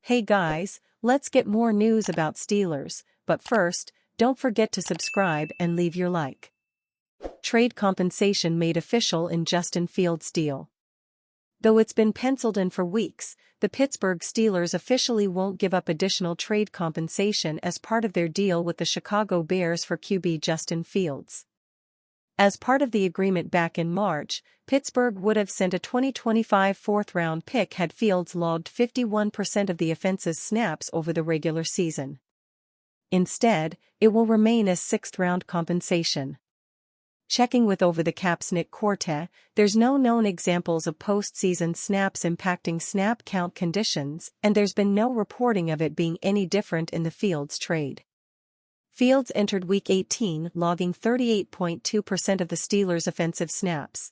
Hey guys, let's get more news about Steelers, but first, don't forget to subscribe and leave your like. Trade compensation made official in Justin Fields' deal. Though it's been penciled in for weeks, the Pittsburgh Steelers officially won't give up additional trade compensation as part of their deal with the Chicago Bears for QB Justin Fields. As part of the agreement back in March, Pittsburgh would have sent a 2025 fourth-round pick had Fields logged 51% of the offense's snaps over the regular season. Instead, it will remain as sixth-round compensation. Checking with Over the Cap's Nick Corte, there's no known examples of postseason snaps impacting snap count conditions, and there's been no reporting of it being any different in the Fields trade. Fields entered Week 18 logging 38.2% of the Steelers' offensive snaps.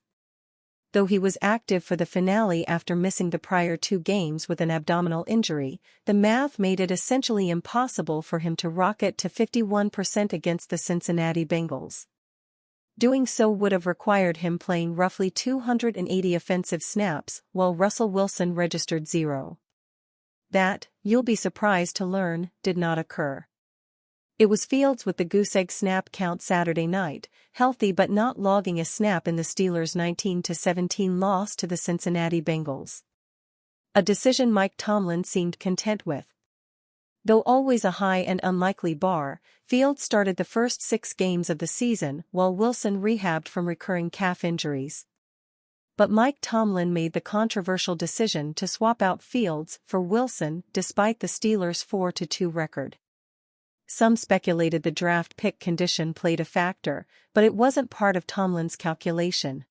Though he was active for the finale after missing the prior 2 games with an abdominal injury, the math made it essentially impossible for him to rocket to 51% against the Cincinnati Bengals. Doing so would have required him playing roughly 280 offensive snaps, while Russell Wilson registered 0. That, you'll be surprised to learn, did not occur. It was Fields with the goose egg snap count Saturday night, healthy but not logging a snap in the Steelers' 19-17 loss to the Cincinnati Bengals. A decision Mike Tomlin seemed content with. Though always a high and unlikely bar, Fields started the first 6 games of the season while Wilson rehabbed from recurring calf injuries. But Mike Tomlin made the controversial decision to swap out Fields for Wilson despite the Steelers' 4-2 record. Some speculated the draft pick condition played a factor, but it wasn't part of Tomlin's calculation.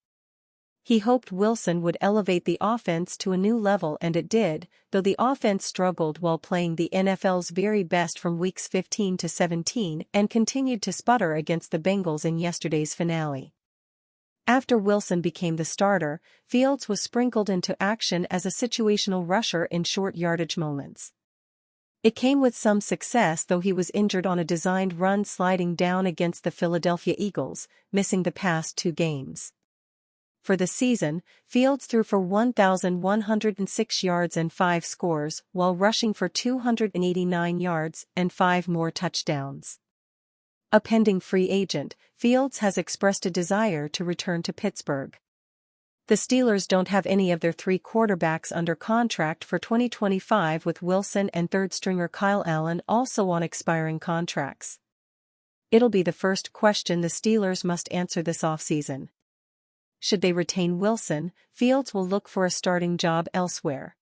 He hoped Wilson would elevate the offense to a new level, and it did, though the offense struggled while playing the NFL's very best from weeks 15 to 17 and continued to sputter against the Bengals in yesterday's finale. After Wilson became the starter, Fields was sprinkled into action as a situational rusher in short yardage moments. It came with some success, though he was injured on a designed run sliding down against the Philadelphia Eagles, missing the past 2 games. For the season, Fields threw for 1,106 yards and 5 scores, while rushing for 289 yards and 5 more touchdowns. A pending free agent, Fields has expressed a desire to return to Pittsburgh. The Steelers don't have any of their 3 quarterbacks under contract for 2025, with Wilson and third-stringer Kyle Allen also on expiring contracts. It'll be the first question the Steelers must answer this offseason. Should they retain Wilson, Fields will look for a starting job elsewhere.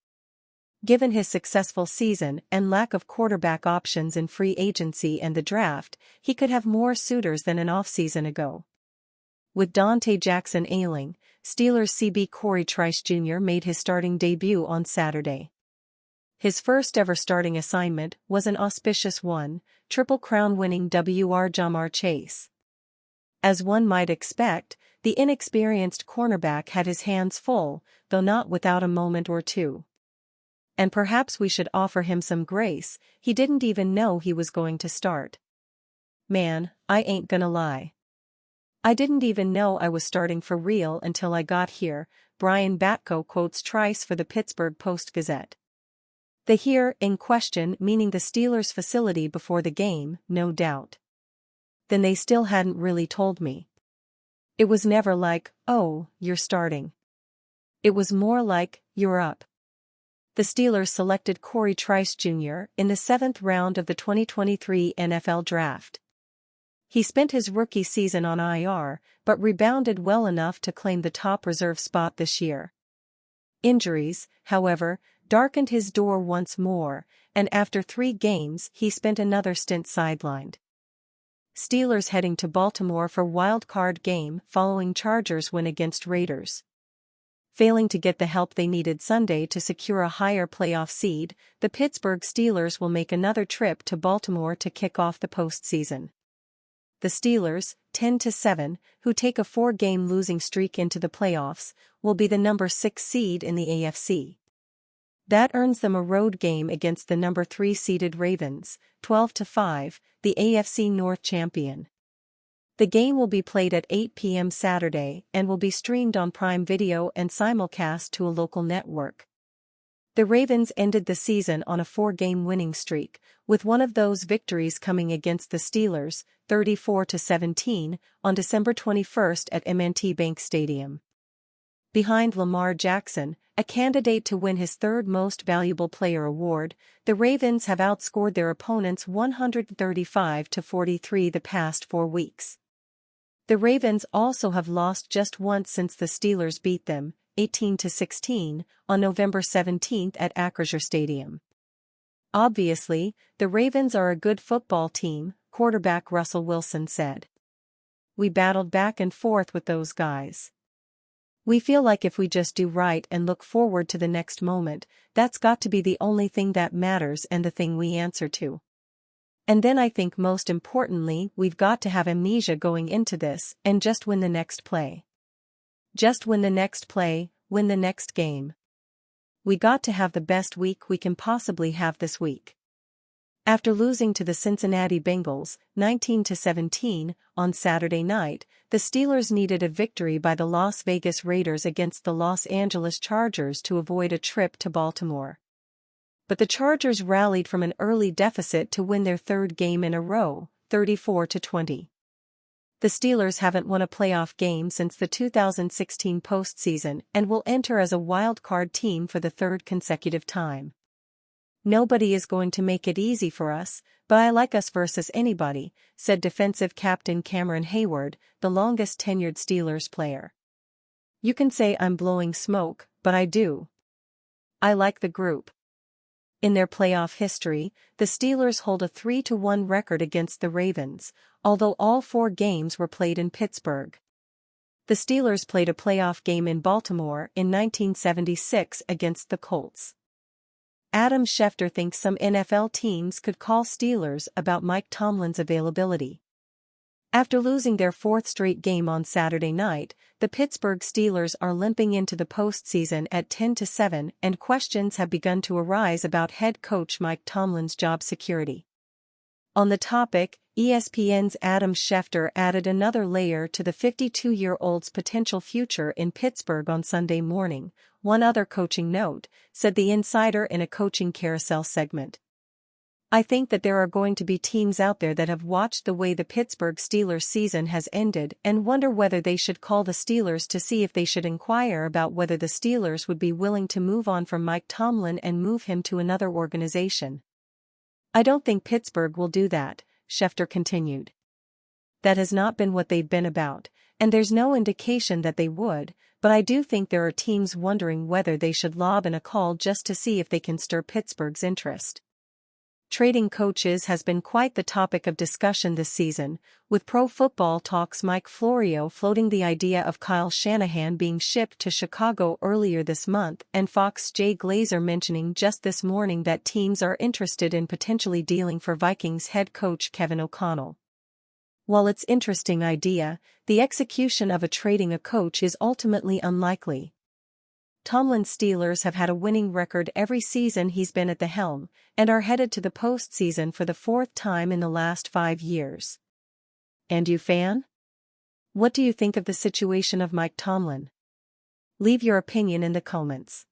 Given his successful season and lack of quarterback options in free agency and the draft, he could have more suitors than an offseason ago. With Dante Jackson ailing, Steelers CB Corey Trice Jr. made his starting debut on Saturday. His first-ever starting assignment was an auspicious one, Triple Crown-winning WR Ja'Marr Chase. As one might expect, the inexperienced cornerback had his hands full, though not without a moment or two. And perhaps we should offer him some grace, he didn't even know he was going to start. Man, I ain't gonna lie. I didn't even know I was starting for real until I got here, Brian Batko quotes Trice for the Pittsburgh Post-Gazette. The here in question meaning the Steelers' facility before the game, no doubt. Then they still hadn't really told me. It was never like, oh, you're starting. It was more like, you're up. The Steelers selected Corey Trice Jr. in the 7th round of the 2023 NFL Draft. He spent his rookie season on IR, but rebounded well enough to claim the top reserve spot this year. Injuries, however, darkened his door once more, and after 3 games he spent another stint sidelined. Steelers heading to Baltimore for wild-card game following Chargers win against Raiders. Failing to get the help they needed Sunday to secure a higher playoff seed, the Pittsburgh Steelers will make another trip to Baltimore to kick off the postseason. The Steelers, 10-7, who take a 4-game losing streak into the playoffs, will be the number 6 seed in the AFC. That earns them a road game against the number 3 seeded Ravens, 12-5, the AFC North champion. The game will be played at 8 p.m. Saturday and will be streamed on Prime Video and simulcast to a local network. The Ravens ended the season on a 4-game winning streak, with one of those victories coming against the Steelers, 34-17, on December 21 at M&T Bank Stadium. Behind Lamar Jackson, a candidate to win his third Most Valuable Player award, the Ravens have outscored their opponents 135-43 the past 4 weeks. The Ravens also have lost just once since the Steelers beat them, 18-16, on November 17 at Acrisure Stadium. Obviously, the Ravens are a good football team, quarterback Russell Wilson said. We battled back and forth with those guys. We feel like if we just do right and look forward to the next moment, that's got to be the only thing that matters and the thing we answer to. And then I think most importantly, we've got to have amnesia going into this and just win the next play. Just win the next play, win the next game. We got to have the best week we can possibly have this week. After losing to the Cincinnati Bengals, 19-17, on Saturday night, the Steelers needed a victory by the Las Vegas Raiders against the Los Angeles Chargers to avoid a trip to Baltimore. But the Chargers rallied from an early deficit to win their third game in a row, 34-20. The Steelers haven't won a playoff game since the 2016 postseason and will enter as a wild-card team for the third consecutive time. Nobody is going to make it easy for us, but I like us versus anybody, said defensive captain Cameron Hayward, the longest-tenured Steelers player. You can say I'm blowing smoke, but I do. I like the group. In their playoff history, the Steelers hold a 3-1 record against the Ravens, although all 4 games were played in Pittsburgh. The Steelers played a playoff game in Baltimore in 1976 against the Colts. Adam Schefter thinks some NFL teams could call Steelers about Mike Tomlin's availability. After losing their 4th straight game on Saturday night, the Pittsburgh Steelers are limping into the postseason at 10-7 and questions have begun to arise about head coach Mike Tomlin's job security. On the topic, ESPN's Adam Schefter added another layer to the 52-year-old's potential future in Pittsburgh on Sunday morning. One other coaching note, said the insider in a coaching carousel segment. I think that there are going to be teams out there that have watched the way the Pittsburgh Steelers season has ended and wonder whether they should call the Steelers to see if they should inquire about whether the Steelers would be willing to move on from Mike Tomlin and move him to another organization. I don't think Pittsburgh will do that, Schefter continued. That has not been what they've been about, and there's no indication that they would, but I do think there are teams wondering whether they should lob in a call just to see if they can stir Pittsburgh's interest. Trading coaches has been quite the topic of discussion this season, with Pro Football Talk's Mike Florio floating the idea of Kyle Shanahan being shipped to Chicago earlier this month and Fox's Jay Glazer mentioning just this morning that teams are interested in potentially dealing for Vikings head coach Kevin O'Connell. While it's an interesting idea, the execution of trading a coach is ultimately unlikely. Tomlin's Steelers have had a winning record every season he's been at the helm, and are headed to the postseason for the 4th time in the last 5 years. And you fan? What do you think of the situation of Mike Tomlin? Leave your opinion in the comments.